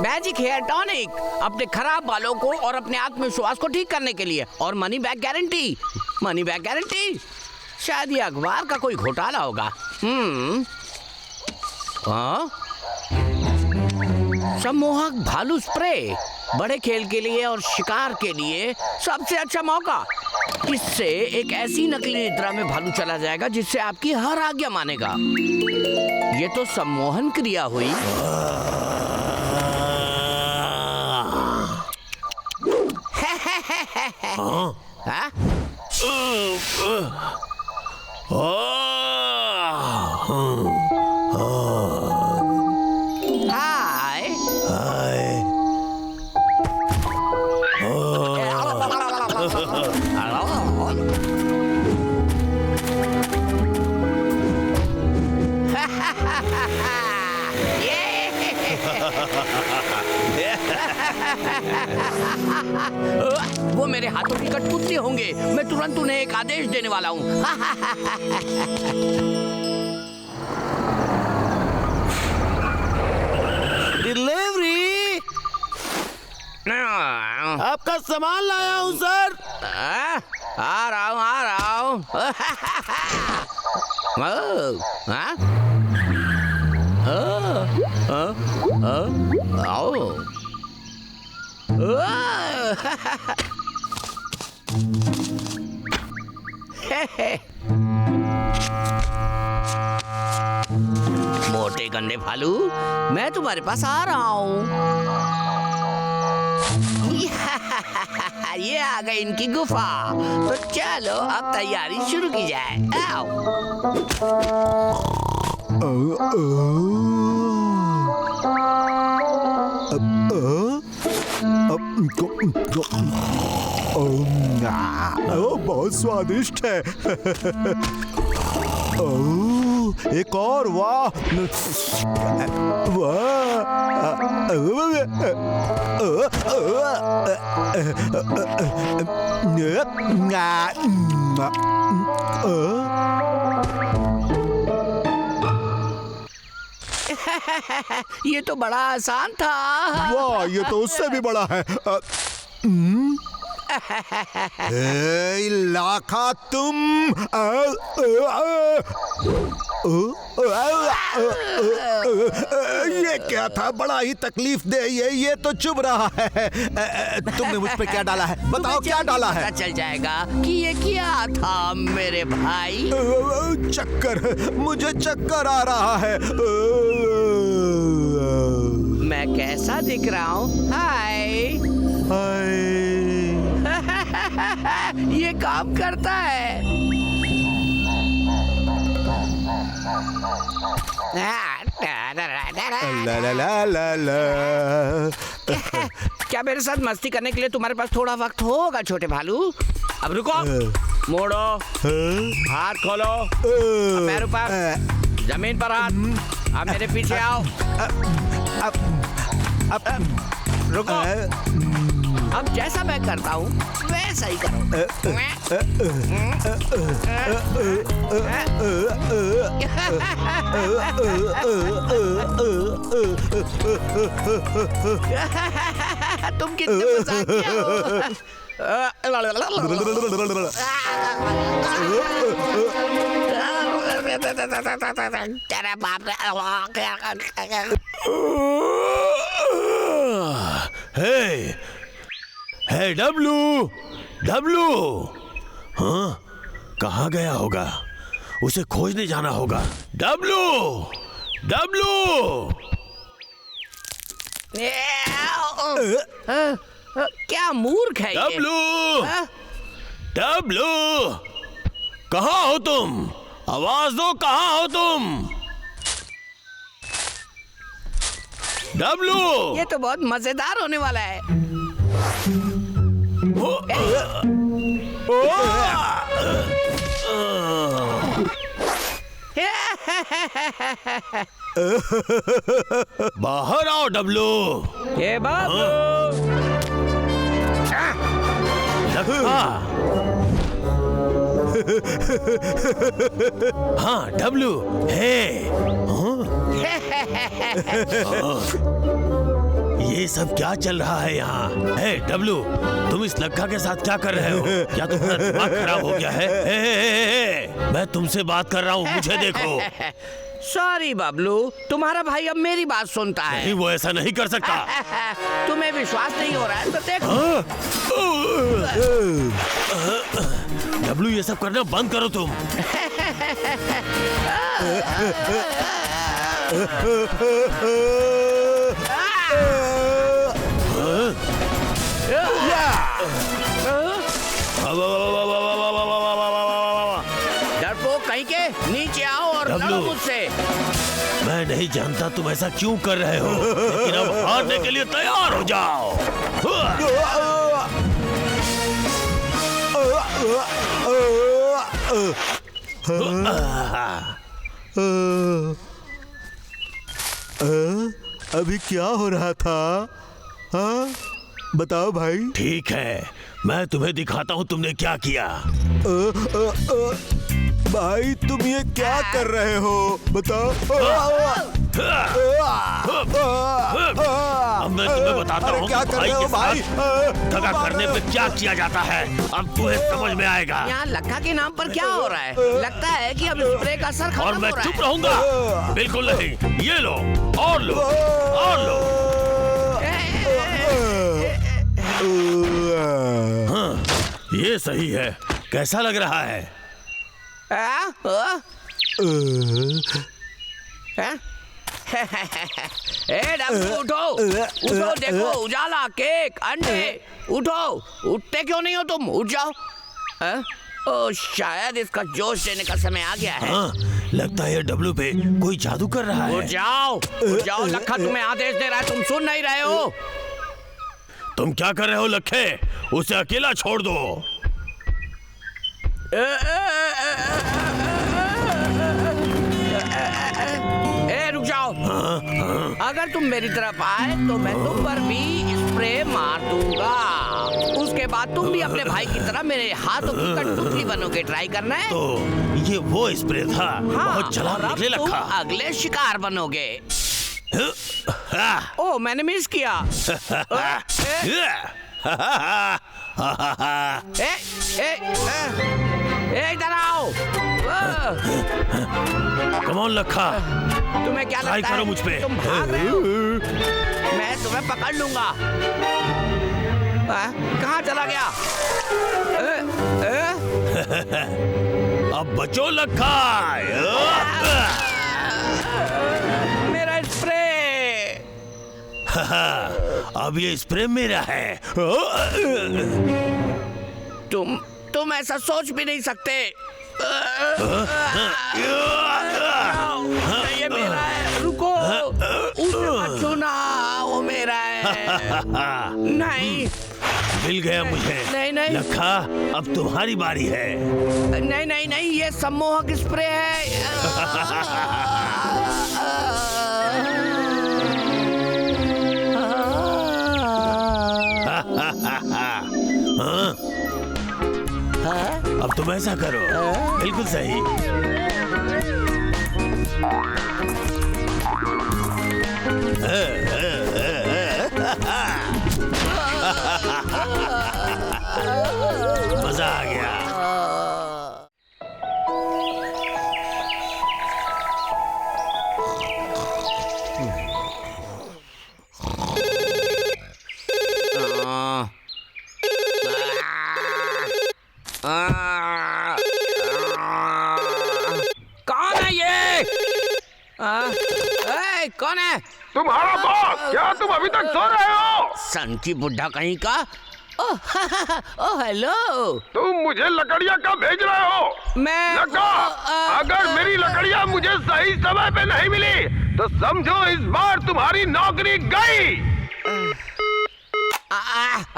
Magic hair tonic, अपने खराब बालों को और अपने आत्मविश्वास को ठीक करने के लिए। और money back guarantee. Money back guarantee. शायद ये अखबार का कोई घोटाला होगा। हाँ? सम्मोहक भालू स्प्रे, बड़े खेल के लिए और शिकार के लिए सबसे अच्छा मौका। इससे एक ऐसी नकली निद्रा में भालू चला जाएगा जिससे आपकी हर आज्ञा मानेगा। ये तो सम्मोहन क्रिया हुई। हाय हाय। वो मेरे हाथों की कठपुतली होंगे। मैं तुरंत उन्हें एक आदेश देने वाला हूँ। डिलीवरी। आपका सामान लाया हूँ सर। आ रहा हूँ। मोटे गंदे भालू, मैं तुम्हारे पास आ रहा हूँ। ये आ गई इनकी गुफा। तो चलो अब तैयारी शुरू की जाए। बहुत स्वादिष्ट है। एक और। वाह ये तो बड़ा आसान था। वाह, ये तो उससे भी बड़ा है। लाखा तुम। ये क्या था? बड़ा ही तकलीफ दे। ये तो चुभ रहा है। तुमने मुझ पे क्या डाला है? बताओ क्या डाला है? पता चल जाएगा कि ये क्या था मेरे भाई। चक्कर, मुझे चक्कर आ रहा है। मैं कैसा दिख रहा हूँ? हाय हाय। ये काम करता है। ला ला ला ला ला। क्या मेरे साथ मस्ती करने के लिए तुम्हारे पास थोड़ा वक्त होगा छोटे भालू? अब रुको, मोड़ो, हाथ खोलो, पैर ऊपर, जमीन पर हाथ। अब मेरे पीछे आओ। अब रुको। अब जैसा मैं करता हूँ वैसा ही करो। तुम कितने मजाकिया हो। तेरे बाप हे डब्लू। हाँ, कहाँ गया होगा? उसे खोजने जाना होगा। डब्लू। क्या मूर्ख है ये? डब्लू, कहाँ हो तुम? आवाज दो, कहाँ हो तुम? डब्लू। ये तो बहुत मजेदार होने वाला है। बाहर आओ डब्लू। ये बाबू। हाँ डब्लू है। ये सब क्या चल रहा है यहाँ? हे डब्लू, तुम इस लक्का के साथ क्या कर रहे हो? क्या तुम्हारा दिमाग खराब हो गया है? हे, मैं तुमसे बात कर रहा हूँ, मुझे देखो। सॉरी बबलू, तुम्हारा भाई अब मेरी बात सुनता है। नहीं, वो ऐसा नहीं कर सकता। तुम्हें विश्वास नहीं हो रहा है तो देखो। डब्लू, ये सब करना बंद करो तुम। डरपोक कहीं के, नीचे आओ और लड़ो मुझसे। मैं नहीं जानता तुम ऐसा क्यों कर रहे हो, लेकिन अब हारने के लिए तैयार हो जाओ। अभी क्या हो रहा था? हाँ, बताओ भाई। ठीक है, मैं तुम्हें दिखाता हूँ तुमने क्या किया। भाई तुम ये क्या कर रहे हो, बताओ। अब मैं तुम्हें बताता हूँ क्या कर रहे हो भाई? दगा करने पे क्या किया जाता है, अब तुम्हें समझ में आएगा। यहाँ लक्का के नाम पर क्या हो रहा है? लगता है कि अब स्प्रे का असर खत्म और मैं हो रहा चुप है। रहूंगा? बिल्कुल नहीं, ये लो और लो और लो। हाँ, ये सही है। कैसा लग रहा है? ए डब्लू, उठो उठो, देखो उजाला, केक, अंडे। उठो, उठते क्यों नहीं हो तुम? उठ जाओ। ओ, शायद इसका जोश लेने का समय आ गया है। हाँ, लगता है डब्लू पे कोई जादू कर रहा है। उठ जाओ, लखा तुम्हें आदेश दे रहा है, तुम सुन नहीं रहे हो। तुम क्या कर रहे हो लखे? उसे अकेला छोड़ दो। रुक जाओ। अगर तुम मेरी तरफ आए तो मैं तुम पर भी स्प्रे मार दूंगा। उसके बाद तुम भी अपने भाई की तरह मेरे हाथों की कठपुतली बनोगे। ट्राई करना है? तो ये वो स्प्रे था। बहुत चालाक और अब निकले तुम लखा। अगले शिकार बनोगे। ओ, मैंने मिस किया। इधर आओ। कम ऑन लखा, तुम्हें क्या ट्राई लगता करो है मुझ पे। तुम भाग रहे हो? मैं तुम्हें पकड़ लूंगा। कहाँ चला गया? अब बचो लखा। मेरा स्प्रे। अब ये स्प्रे मेरा है। तुम ऐसा सोच भी नहीं सकते। ये मेरा है, रुको। उसे मत छूना, वो मेरा है। नहीं, मिल गया मुझे। नहीं। लखा, अब तुम्हारी बारी है। नहीं, ये सम्मोहक स्प्रे है। अब तुम ऐसा करो। बिल्कुल सही। मजा आ गया। कौन है ये? कौन है? तुम्हारा बॉस। क्या तुम अभी तक सो रहे हो? सन की बुड्ढा कहीं का। Oh hello. तुम मुझे लकड़ियाँ कब भेज रहे हो? मैं लगा, अगर मेरी लकड़ियाँ मुझे सही समय पे नहीं मिली तो समझो इस बार तुम्हारी नौकरी गई।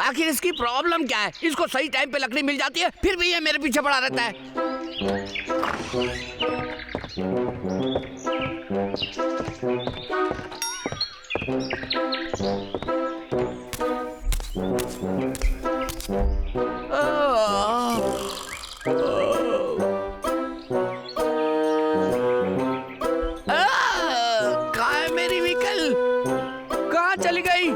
आखिर इसकी प्रॉब्लम क्या है? इसको सही टाइम पे लकड़ी मिल जाती है, फिर भी ये मेरे पीछे पड़ा रहता है। कहाँ है मेरी व्हीकल? कहाँ चली गई?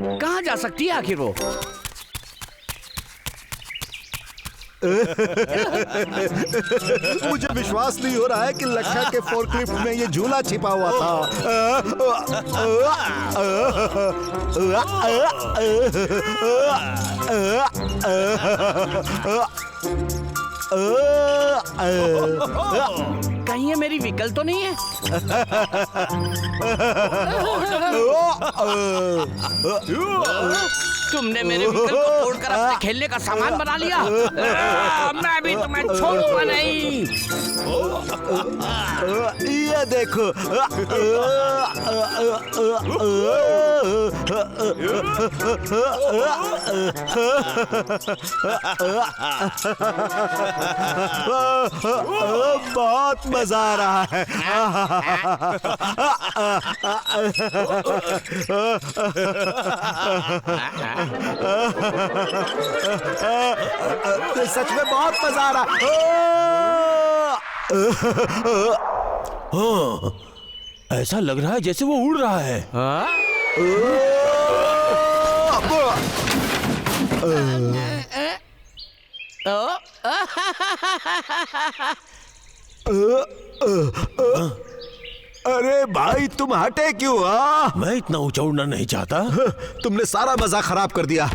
कहाँ जा सकती है आखिर वो? मुझे विश्वास नहीं हो रहा है कि लखा के फोर्कलिफ्ट में ये झूला छिपा हुआ था। कहीं ये मेरी व्हीकल तो नहीं है? तुमने मेरे व्हीकल को तोड़कर अपने खेलने का सामान बना लिया। मैं भी तुम्हें छोड़ूंगा नहीं। ये देखो। बहुत मजा आ रहा है। सच में बहुत मजा आ रहा है। हाँ, ऐसा लग रहा है जैसे वो उड़ रहा है। अरे भाई तुम हटे क्यों? मैं इतना ऊंचा उड़ना नहीं चाहता। तुमने सारा मजा खराब कर दिया।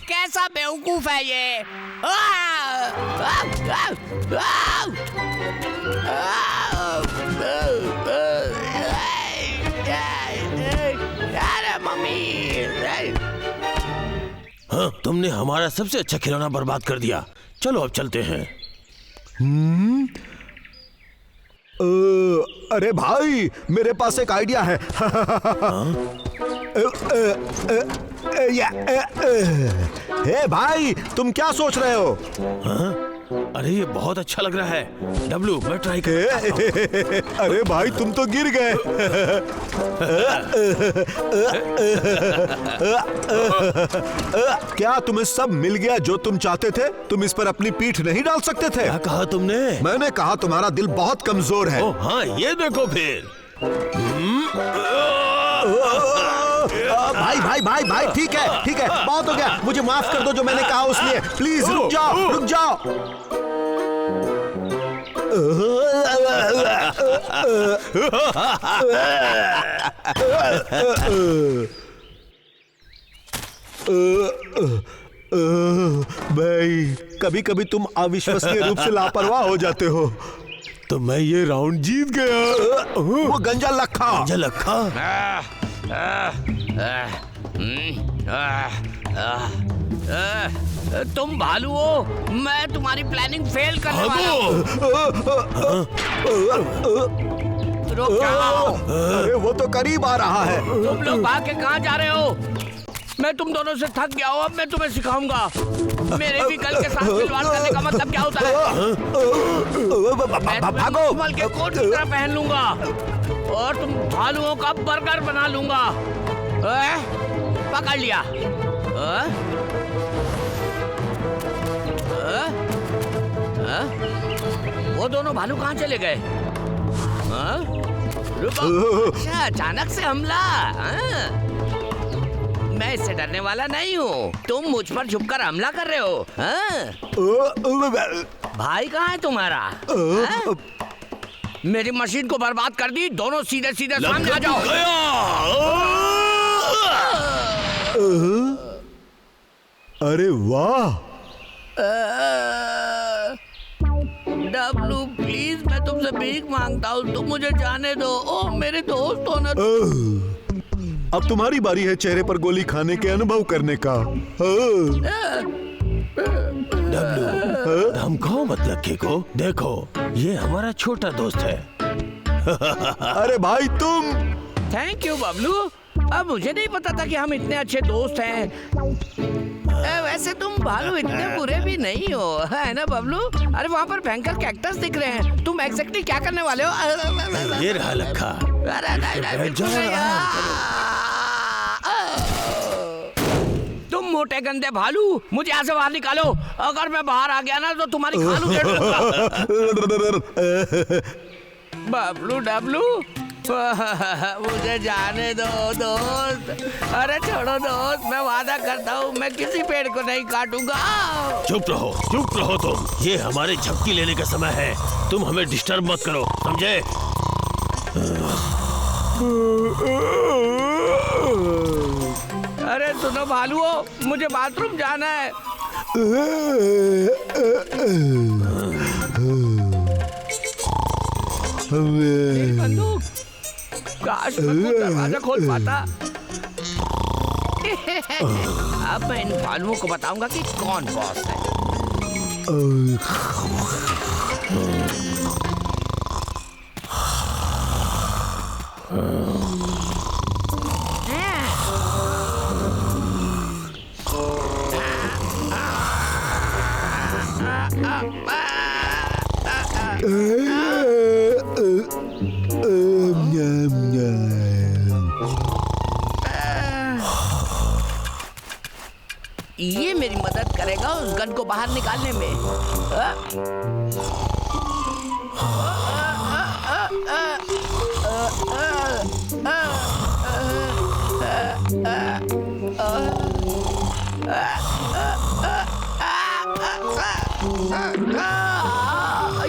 कैसा बेवकूफ है ये? अरे मम्मी, हाँ, तुमने हमारा सबसे अच्छा खिलौना बर्बाद कर दिया। चलो अब चलते हैं। अरे भाई मेरे पास एक आइडिया है। हे भाई तुम क्या सोच रहे हो? हाँ? अरे ये बहुत अच्छा लग रहा है। डब्लू, मैं ट्राई कर। अरे भाई तुम तो गिर गए। क्या तुम्हें सब मिल गया जो तुम चाहते थे? तुम इस पर अपनी पीठ नहीं डाल सकते थे? क्या कहा तुमने? मैंने कहा तुम्हारा दिल बहुत कमजोर है। ओ हाँ, ये देखो फिर। भाई भाई भाई भाई ठीक है बहुत हो गया। मुझे माफ कर दो जो मैंने कहा उसलिए। प्लीज रुक जाओ। भाई कभी कभी तुम अविश्वसनीय रूप से लापरवाह हो जाते हो। तो मैं ये राउंड जीत गया। वो गंजा लखा। गंजा लखा? तुम भालू हो, मैं तुम्हारी प्लानिंग फेल करने वाला हूँ। रुक जाओ। अरे वो तो करीब आ रहा है। तुम लोग भाग के कहाँ जा रहे हो? मैं तुम दोनों से थक गया हूँ। अब मैं तुम्हें सिखाऊंगा मेरे व्हीकल के साथ खिलवाड़ करने का मतलब क्या होता है। मैं भागो। तुम्हें के कोट की तरह पहन लूंगा और तुम भालुओं का बर्गर बना लूंगा। पकड़ लिया। वो दोनों भालू कहाँ चले गए? रुको। अच्छा, अचानक से हमला। मैं इससे डरने वाला नहीं हूँ। तुम मुझ पर छुपकर हमला कर रहे हो। भाई कहाँ है तुम्हारा? मेरी मशीन को बर्बाद कर दी। दोनों सीधे सीधे सामने आ जाओ। अरे वाह। डब्लू प्लीज, मैं तुमसे भीख मांगता हूँ, तुम मुझे जाने दो। ओ मेरे दोस्त हो ना। अब तुम्हारी बारी है चेहरे पर गोली खाने के अनुभव करने का। डब्लू, धमकाओ मत लक्की को। देखो ये हमारा छोटा दोस्त है। अरे भाई तुम। Thank you Bablu. अब मुझे नहीं पता था कि हम इतने अच्छे दोस्त हैं। वैसे तुम भालू इतने बुरे भी नहीं हो, है ना बबलू? अरे वहाँ पर भयंकर कैक्टस दिख रहे हैं। तुम एग्जैक्टली क्या करने वाले हो? ये रहा लखा। अरे नहीं, तुम मोटे गंदे भालू, मुझे यहाँ से बाहर निकालो। अगर मैं बाहर आ गया ना तो तुम्हारी खाल उधेड़ दूंगा। बबलू डब्लू मुझे जाने दो दोस्त। अरे छोड़ो दोस्त, मैं वादा करता हूँ मैं किसी पेड़ को नहीं काटूंगा। चुप रहो तुम। ये हमारे झपकी लेने का समय है, तुम हमें डिस्टर्ब मत करो, समझे? अरे सुनो भालुओं, मुझे बाथरूम जाना है। मेरी बंदूक, काश मैं वो दरवाजा खोल पाता। अब मैं इन भालुओं को बताऊंगा कि कौन बॉस है। ये मेरी मदद करेगा उस गन को बाहर निकालने में।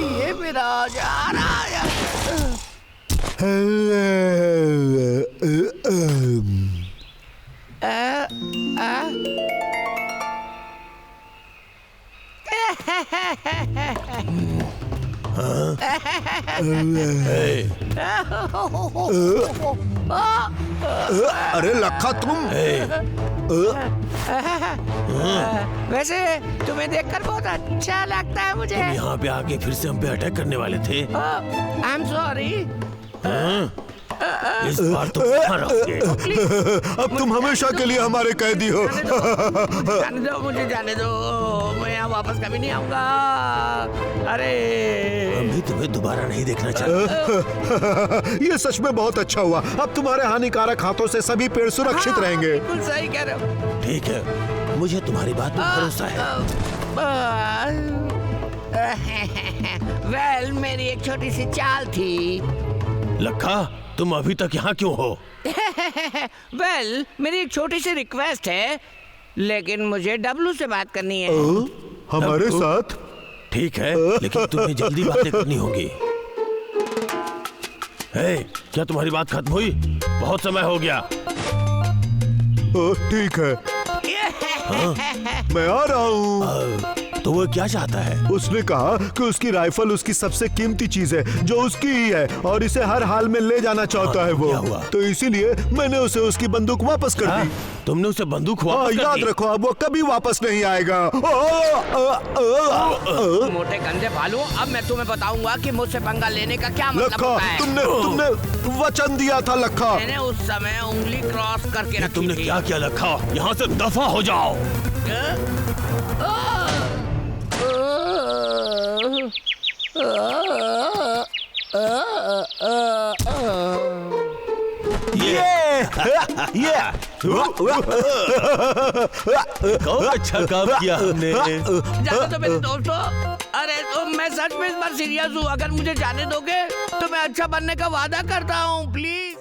ये मेरा जा रहा है। अरे लखा तुम। वैसे तुम्हें देखकर बहुत अच्छा लगता है मुझे। तुम यहाँ पे आके फिर से हम पे अटैक करने वाले थे। I am sorry. इस बार तुम कहाँ रहोगे? अब तुम हमेशा के लिए हमारे कैदी हो। जाने दो, मुझे जाने दो, मैं यहाँ वापस कभी नहीं आऊंगा। अरे हम भी तुम्हें दोबारा नहीं देखना चाहते। ये सच में बहुत अच्छा हुआ। अब तुम्हारे हानिकारक हाथों से सभी पेड़ सुरक्षित रहेंगे। बिल्कुल सही कह रहे हो। ठीक है, मुझे तुम्हारी बात पर भरोसा है। वेल, मेरी एक छोटी सी चाल थी। लखा, तुम अभी तक यहाँ क्यों हो? वेल, मेरी एक छोटी सी रिक्वेस्ट है, लेकिन मुझे डब्लू से बात करनी है। हमारे साथ? ठीक है, लेकिन तुम्हें जल्दी बातें करनी होगी। क्या तुम्हारी बात खत्म हुई? बहुत समय हो गया। ठीक है, मैं आ रहा हूँ। तो वो क्या चाहता है? उसने कहा कि उसकी राइफल उसकी सबसे कीमती चीज है, जो उसकी ही है, और इसे हर हाल में ले जाना चाहता है वो। क्या हुआ? तो इसीलिए मैंने उसे उसकी बंदूक वापस कर दी। तुमने उसे बंदूक वापस कर याद दी? रखो, अब वो कभी वापस नहीं आएगा। मोटे गंदे भालू, अब मैं तुम्हें बताऊंगा कि मुझसे पंगा लेने का क्या मतलब लखा, होता है। तुमने वचन दिया था लखा। मैंने उस समय उंगली क्रॉस करके ये रखी तुमने थी। क्या किया लखा? यहाँ से दफा हो जाओ। ये बहुत अच्छा काम किया हमने। जाने दो मेरे दोस्तों। अरे तो मैं सच में इस बार सीरियस हूँ। अगर मुझे जाने दोगे तो मैं अच्छा बनने का वादा करता हूँ, प्लीज।